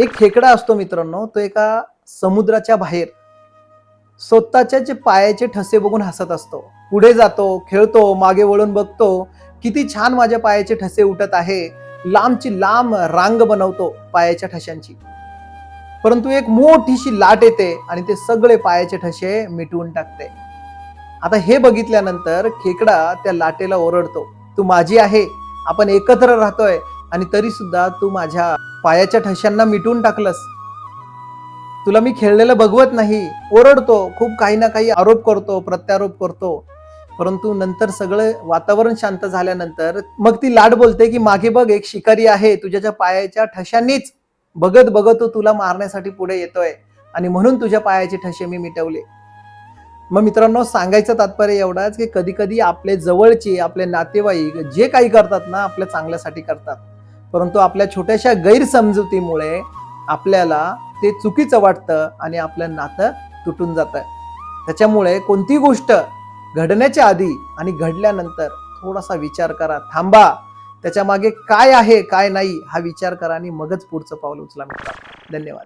एक खेकडा असतो मित्रांनो, तो एका समुद्राच्या बाहेर स्वतःच्या जे पायाचे ठसे बघून हसत असतो. पुढे जातो, खेळतो, मागे वळून बघतो, किती छान माझ्या पायाचे ठसे उठत आहे. लांबची लांब रांग बनवतो पायाच्या ठशांची. परंतु एक मोठीशी लाट येते आणि ते सगळे पायाचे ठसे मिटवून टाकते. आता हे बघितल्यानंतर खेकडा त्या लाटेला ओरडतो, तू माझी आहे, आपण एकत्र राहतोय आणि तरी सुद्धा तू माझ्या पायाच्या ठशांना मिटवून टाकलंस. तुला मी खेळलेलं बघवत नाही. ओरडतो, खूप काही ना काही आरोप करतो, प्रत्यारोप करतो. परंतु नंतर सगळं वातावरण शांत झाल्यानंतर मग ती लाट बोलते की मागे बघ, एक शिकारी आहे, तुझ्या पायाच्या ठशांनीच बघत बघत तो तुला मारण्यासाठी पुढे येतोय आणि म्हणून तुझ्या पायाचे ठसे मी मिटवले. मग मित्रांनो, सांगायचं तात्पर्य एवढाच की कधी कधी आपले जवळचे, आपले नातेवाईक जे काही करतात ना, आपल्या चांगल्यासाठी करतात. परंतु आपल्या छोट्याशा गैरसमजुतीमुळे आपल्याला ते चुकीचं वाटतं आणि आपलं नातं तुटून जातं. त्याच्यामुळे कोणती गोष्ट घडण्याच्या आधी आणि घडल्यानंतर थोडासा विचार करा, थांबा, त्याच्या मागे काय आहे काय नाही हा विचार करा आणि मगच पुढचं पाऊल उचला मित्रांनो. धन्यवाद.